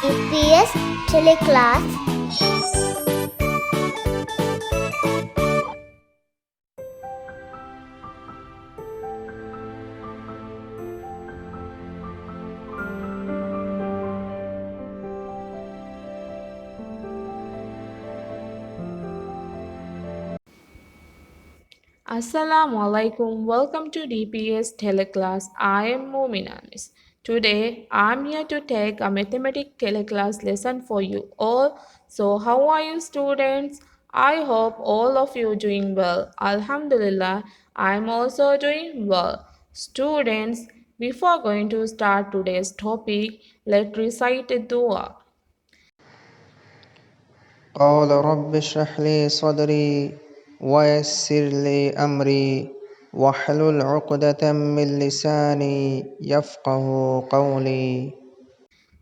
EPS Teleclass. Assalamu alaikum. Welcome to DPS Teleclass. I am Momina Miss. Today I'm here to take a mathematics teleclass lesson for you all. So how are you students? I hope all of you doing well. Alhamdulillah, I'm also doing well. Students, before going to start today's topic, let's recite a dua. قال رب اشرح لي صدري ويسر لي أمري واحلل عقدة من لساني يفقه قولي.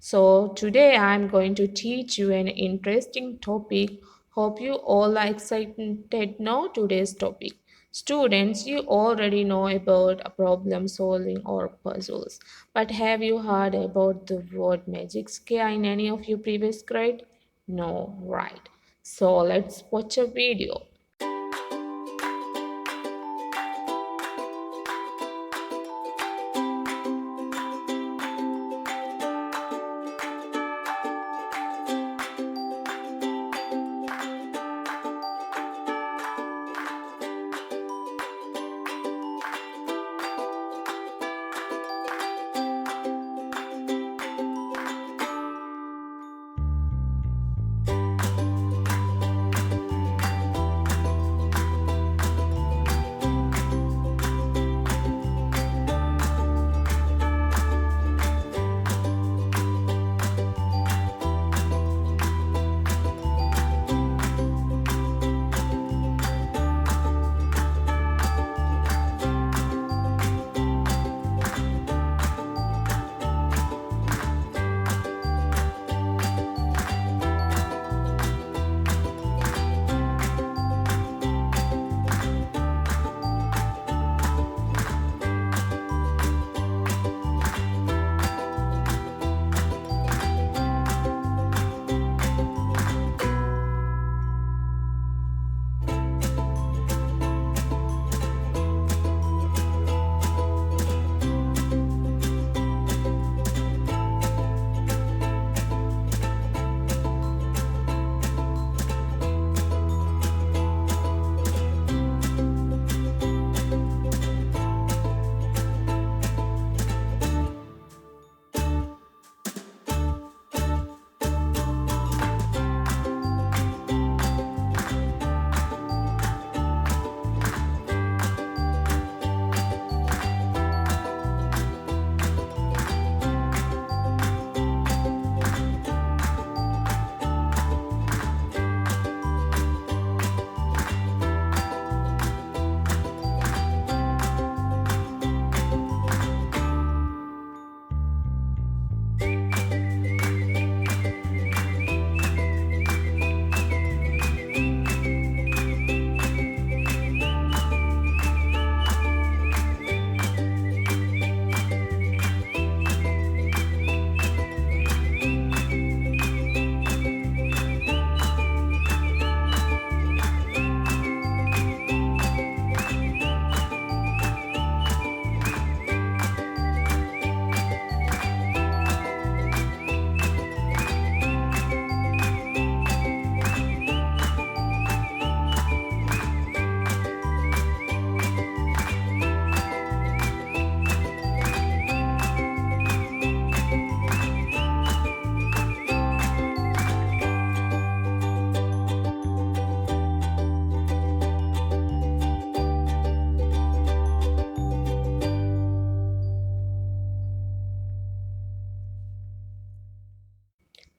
So, today I am going to teach you an interesting topic. Hope you all are excited now today's topic. Students, you already know about problem solving or puzzles, but have you heard about the word magic scare in any of your previous grade? No, right. So, let's watch a video.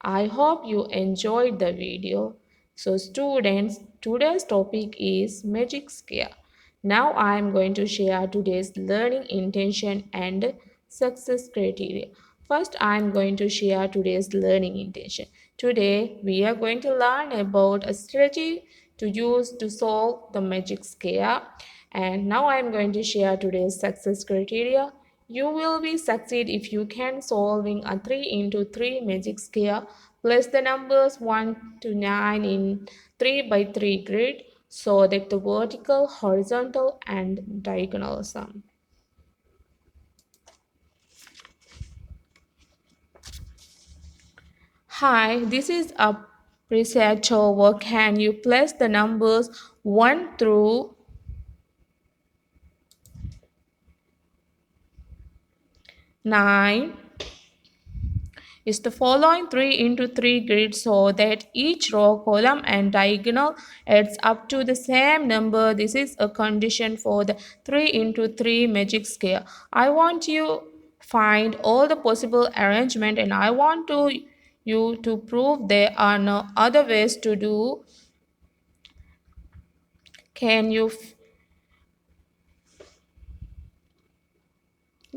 I hope you enjoyed the video. So students, today's topic is magic scare. Now I am going to share today's learning intention and success criteria. First, I am going to share today's learning intention. Today, we are going to learn about a strategy to use to solve the magic scare. And now I am going to share today's success criteria. You will be succeed if you can solving a 3 into 3 magic square. Place the numbers 1 to 9 in 3 by 3 grid so that the vertical, horizontal and diagonal sum. Hi, this is a research over. Can you place the numbers 1 through 9 is the following 3 into 3 grid so that each row, column and diagonal adds up to the same number. This is a condition for the 3 into 3 magic square. I want you find all the possible arrangement and I want you to prove there are no other ways to do. Can you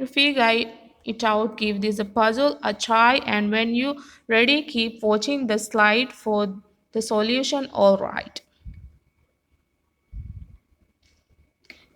figure it out? Give this a puzzle a try and when you ready keep watching the slide for the solution. All right.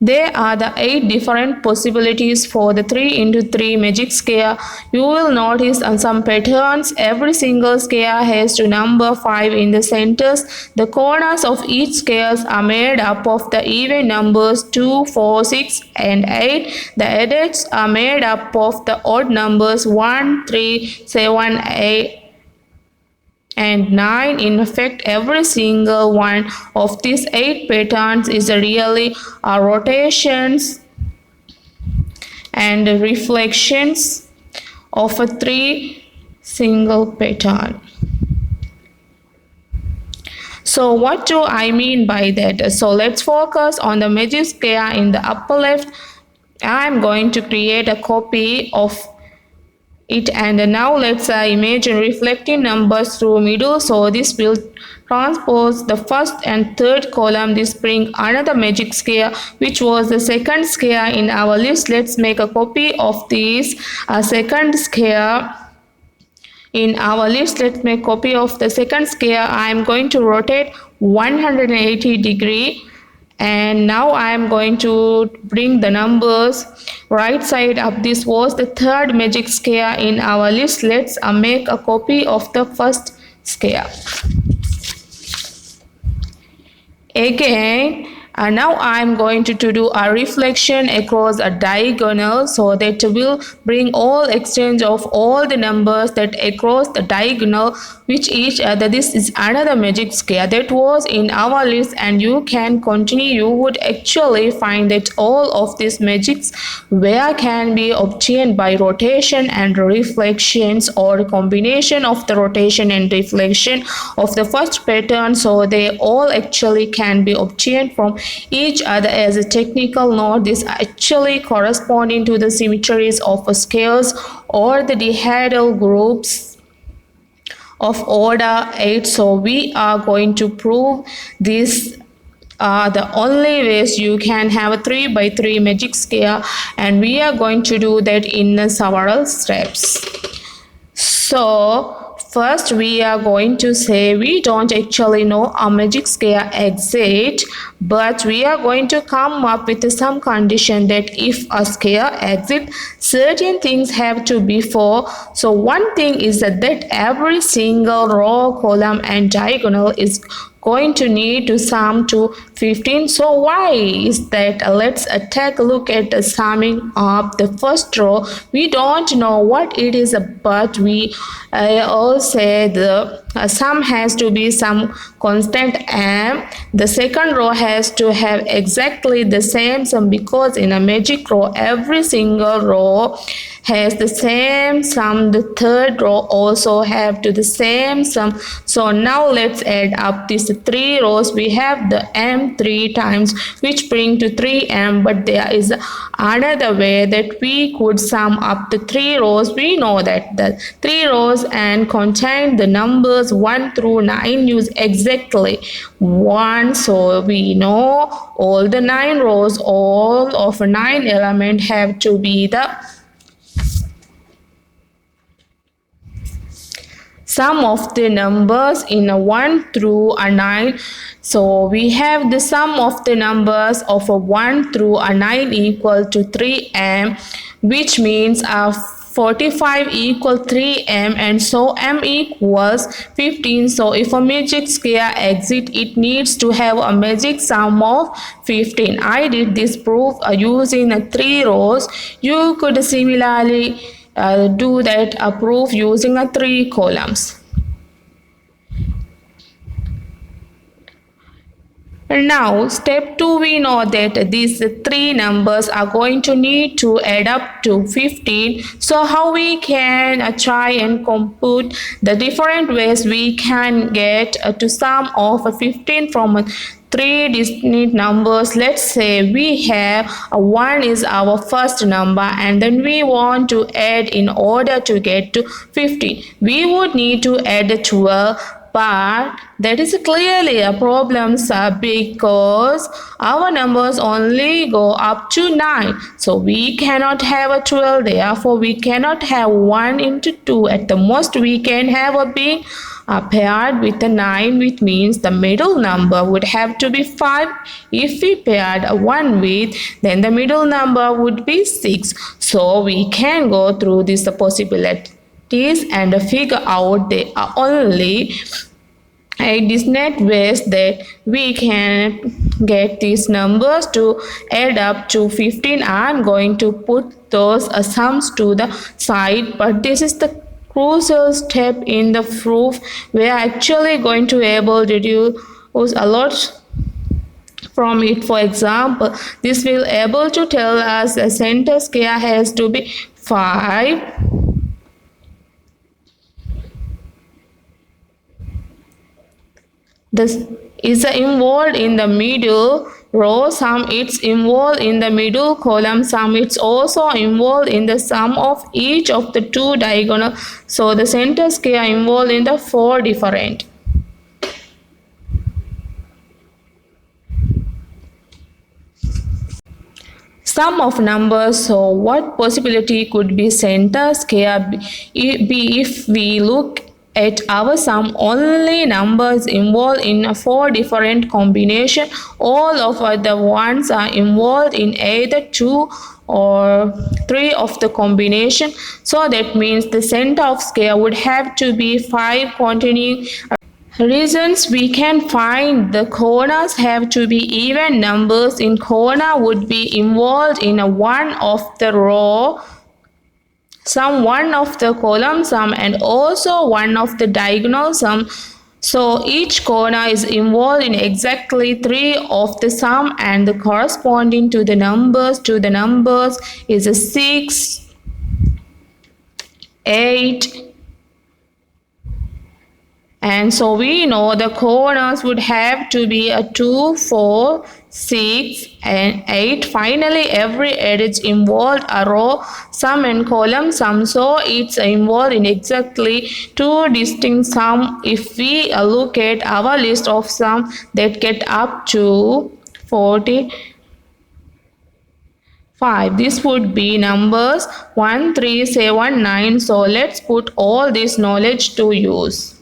There are the 8 different possibilities for the 3 into 3 magic square. You will notice on some patterns every single square has to number 5 in the centers. The corners of each squares are made up of the even numbers 2, 4, 6 and 8. The edges are made up of the odd numbers 1, 3, 7, 8 and 9. In fact, every single one of these 8 patterns is really rotations and reflections of a 3 single pattern. So what do I mean by that? So let's focus on the magic square in the upper left. I'm going to create a copy of it and now let's imagine reflecting numbers through middle, so this will transpose the first and third column. This bring another magic square which was the second square in our list. Let's make a copy of this second square in our list. Let's make copy of the second square. I am going to rotate 180 degree and now I am going to bring the numbers right side up. This was the third magic square in our list. Let's make a copy of the first square. Again, now I am going to do a reflection across a diagonal so that will bring all exchange of all the numbers that across the diagonal which each other. This is another magic square that was in our list and you can continue. You would actually find that all of these magics where can be obtained by rotation and reflections or combination of the rotation and reflection of the first pattern, so they all actually can be obtained from each other. As a technical note, this actually corresponding to the symmetries of squares or the dihedral groups of order 8. So we are going to prove this the only ways you can have a 3 by 3 magic square and we are going to do that in several steps. So first we are going to say we don't actually know a magic square exists, but we are going to come up with some condition that if a square exists, certain things have to be for. So one thing is that every single row, column and diagonal is going to need to sum to 15. So why is that? Let's take a look at the summing up the first row. We don't know what it is, but we all say the sum has to be some constant m. The second row has to have exactly the same sum because in a magic row every single row has the same sum. The third row also have to the same sum. So now let's add up these 3 rows. We have the m 3 times which bring to 3m, but there is another way that we could sum up the 3 rows. We know that the 3 rows and contain the numbers 1 through 9 use exactly 1. So we know all the 9 rows, all of 9 elements have to be the sum of the numbers in a 1 through a 9. So we have the sum of the numbers of a 1 through a 9 equal to 3m. which means 45 equal 3m, and so m equals 15. So if a magic square exists, it needs to have a magic sum of 15. I did this proof using 3 rows. You could similarly do that proof using 3 columns. Now, step 2, we know that these 3 numbers are going to need to add up to 15. So, how we can try and compute the different ways we can get to sum of 15 from 3 distinct numbers. Let's say we have 1 is our first number, and then we want to add in order to get to 15. We would need to add 12. But that is clearly a problem, sir, because our numbers only go up to 9. So we cannot have a 12, therefore we cannot have 1 into 2. At the most we can have a being paired with a 9, which means the middle number would have to be 5. If we paired a 1 with, then the middle number would be 6. So we can go through this possibility and figure out there are only 8 distinct ways that we can get these numbers to add up to 15. I'm going to put those sums to the side, but this is the crucial step in the proof. We are actually going to be able to deduce a lot from it. For example, this will able to tell us the center square has to be 5. This is involved in the middle row sum, it's involved in the middle column sum, it's also involved in the sum of each of the 2 diagonal. So the center square involved in the 4 different. Sum of numbers. So what possibility could be center square be if we look at our sum? Only numbers involved in 4 different combination. All of the ones are involved in either 2 or 3 of the combination. So that means the center of square would have to be 5 containing reasons we can find the corners have to be even numbers. In corner would be involved in one of the row sum, one of the column sum, and also one of the diagonal sum. So each corner is involved in exactly 3 of the sum, and the corresponding to the numbers is a 6, 8, and so we know the corners would have to be a 2, 4, 6 and 8. Finally, every edge involved a row sum and column sum, so it's involved in exactly 2 distinct sum. If we look at our list of sum that get up to 45, this would be numbers 1, 3, 7, 9. So let's put all this knowledge to use.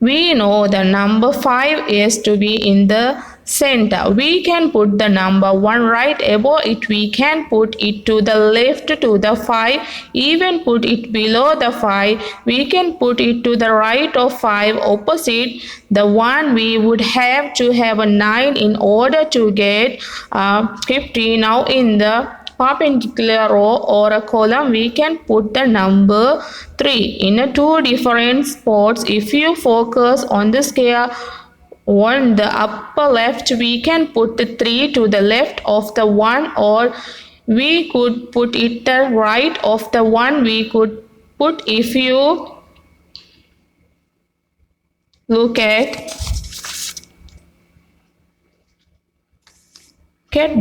We know the number 5 is to be in the center. We can put the number 1 right above it. We can put it to the left to the 5, even put it below the 5. We can put it to the right of 5, opposite the 1. We would have to have a 9 in order to get 50. Now in the perpendicular row or a column, we can put the number 3 in 2 different spots. If you focus on the square on the upper left, we can put the 3 to the left of the 1, or we could put it the right of the 1. We could put, if you look at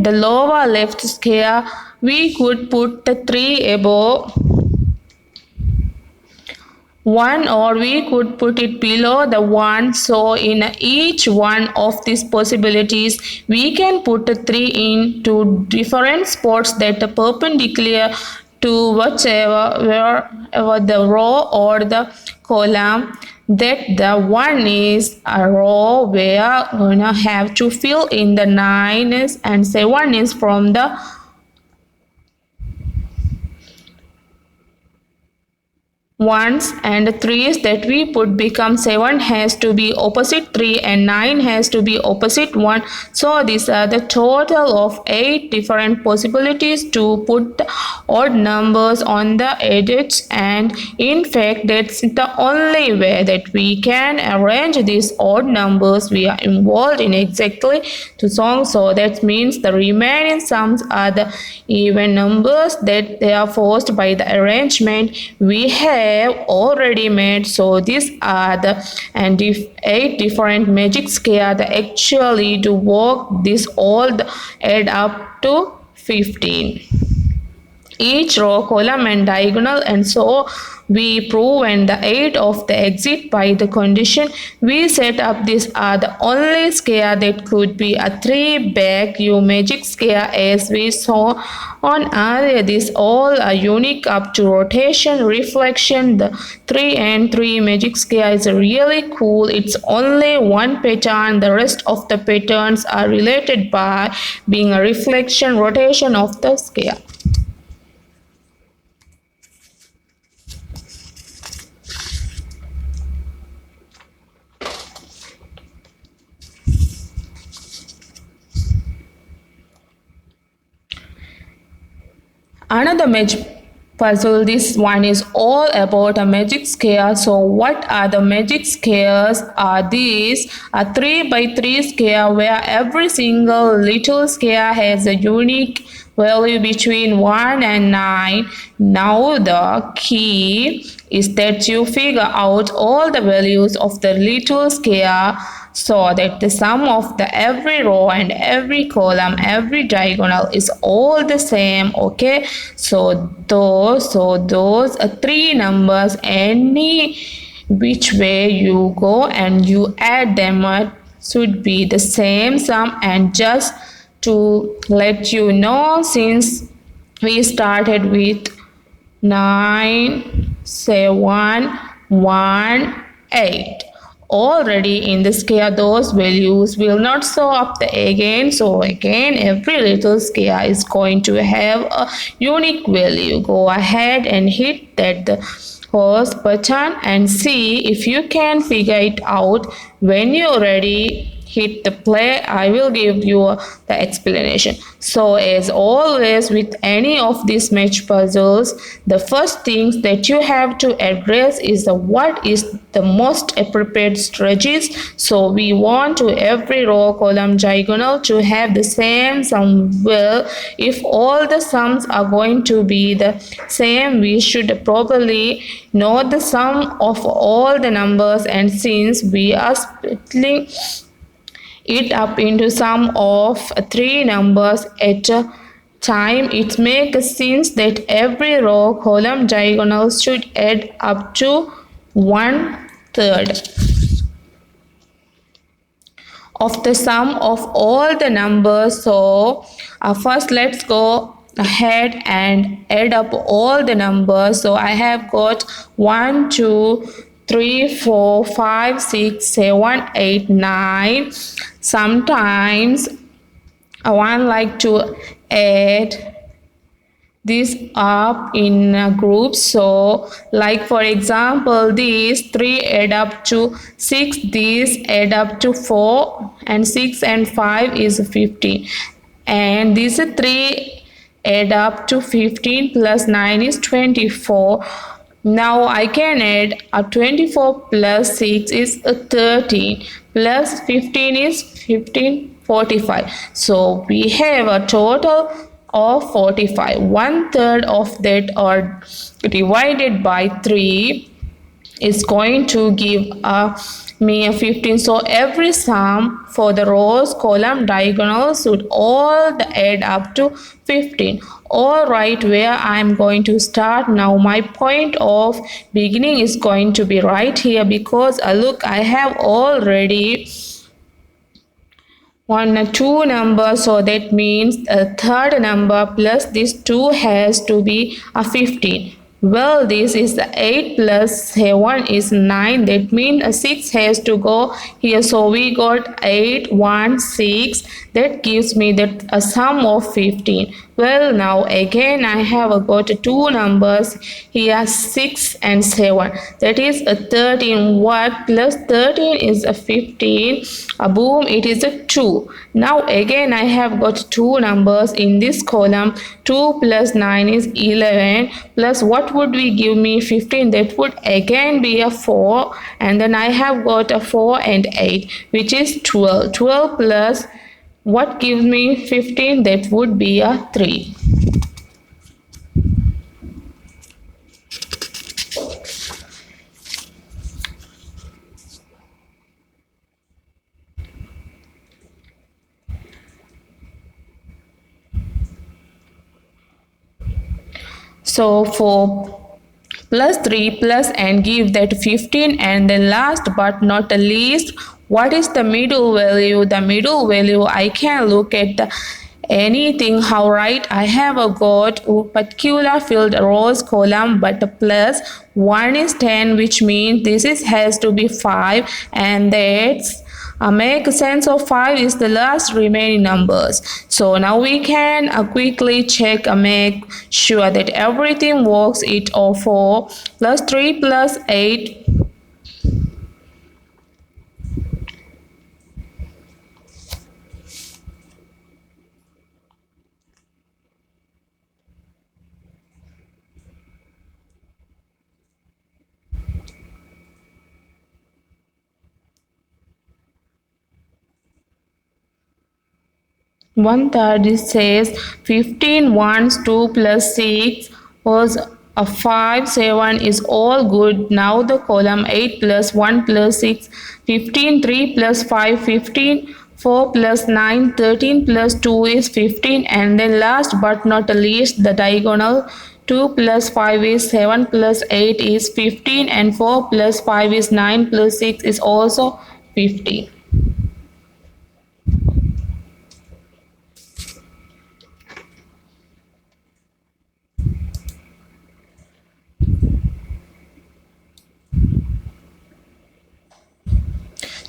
the lower left square, we could put the 3 above 1, or we could put it below the 1. So in each one of these possibilities, we can put the 3 into different spots that are perpendicular to wherever the row or the column that the 1 is a row we are gonna have to fill in the 9 is, and 7 is from the ones, and the 3's that we put become 7 has to be opposite 3 and 9 has to be opposite 1. So these are the total of 8 different possibilities to put the odd numbers on the edges, and in fact that's the only way that we can arrange these odd numbers we are involved in exactly to song. So that means the remaining sums are the even numbers that they are forced by the arrangement we have already made. So these are the 8 different magic square that actually to work this all add up to 15. Each row, column and diagonal, and so we prove when the 8 of the exit by the condition we set up. These are the only square that could be a 3 back U magic square as we saw on earlier. These all are unique up to rotation, reflection. The 3 and 3 magic square is really cool. It's only one pattern. The rest of the patterns are related by being a reflection, rotation of the square. Another magic puzzle, this one is all about a magic square. So what are the magic squares? Are these a 3 by 3 square where every single little square has a unique value between 1 and 9. Now the key is that you figure out all the values of the little square so that the sum of the every row and every column, every diagonal is all the same. Okay, so those are 3 numbers. Any which way you go and you add them should be the same sum. And just to let you know, since we started with 9, 7, 1, 8 already in the square, those values will not show up again. So again, every little square is going to have a unique value. Go ahead and hit that the pause button and see if you can figure it out. When you're ready, hit the play. I will give you the explanation. So as always with any of these match puzzles, the first things that you have to address is what is the most appropriate strategies. So we want to every row, column, diagonal to have the same sum. Well, if all the sums are going to be the same, we should probably know the sum of all the numbers, and since we are splitting it up into sum of 3 numbers at a time, it makes sense that every row, column, diagonal should add up to 1/3 of the sum of all the numbers. So first let's go ahead and add up all the numbers. So I have got 1, 2, 3, 4, 5, 6, 7, 8, 9. Sometimes I want like to add this up in groups. So like for example, these 3 add up to 6, these add up to 4, and 6 and 5 is 15, and these 3 add up to 15 plus 9 is 24. Now I can add a 24 plus 6 is a 13 plus 15 is 15, 45. So we have a total of 45. 1/3 of that or divided by 3 is going to give me a 15. So every sum for the rows, column, diagonals should all add up to 15. All right, where I'm going to start now, my point of beginning is going to be right here, because look, I have already 2 numbers, so that means a third number plus this 2 has to be a 15. Well, this is 8 plus 7 is 9. That means 6 has to go here. So we got 8, 1, 6. That gives me that a sum of 15. Well, now again I have got two numbers here, 6 and 7. That is a 13. What plus 13 is a 15. Boom, it is a 2. Now again I have got two numbers in this column. 2 plus 9 is 11, plus what would we give me 15? That would again be a 4, and then I have got a 4 and 8, which is 12. 12 plus what gives me 15? That would be a 3. So for plus 3 plus and give that 15, and then last but not the least, what is the middle value? The middle value I can look at anything. How right? I have got a particular field rows column, but the plus 1 is 10, which means this is has to be 5, and that's make sense of 5 is the last remaining numbers. So now we can quickly check make sure that everything works. It or 4 plus 3 plus 8 1/3. It says 15 ones 2 plus 6 was a 5. 7 is all good. Now the column 8 plus 1 plus 6 15. 3 plus 5 15. 4 plus 9 13 plus 2 is 15, and then last but not least the diagonal 2 plus 5 is 7 plus 8 is 15, and 4 plus 5 is 9 plus 6 is also 15.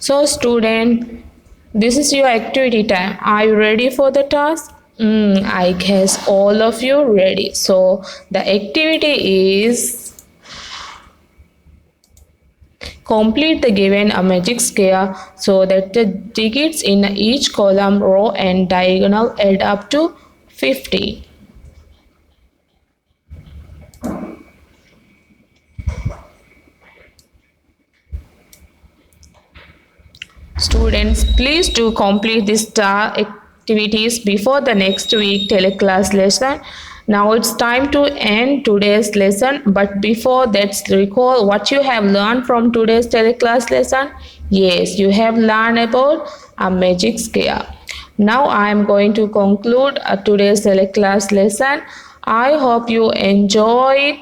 So student, this is your activity time. Are you ready for the task? I guess all of you ready. So the activity is complete the given a magic square so that the digits in each column, row and diagonal add up to 50. Students, please do complete these star activities before the next week teleclass lesson. Now it's time to end today's lesson, but before that, recall what you have learned from today's teleclass lesson. Yes, you have learned about a magic square. Now I am going to conclude today's teleclass lesson. I hope you enjoyed,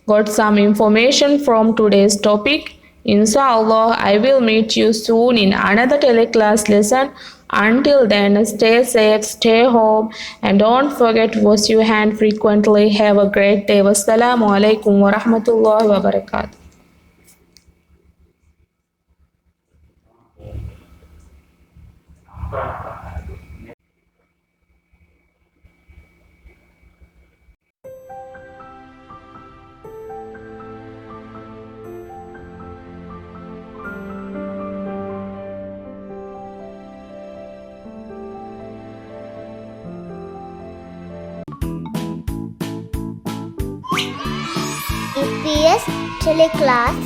got some information from today's topic. Inshallah, I will meet you soon in another teleclass lesson. Until then, stay safe, stay home, and don't forget to wash your hand frequently. Have a great day. Wassalamu alaikum wa rahmatullahi wa barakatuh. EPS Teleclass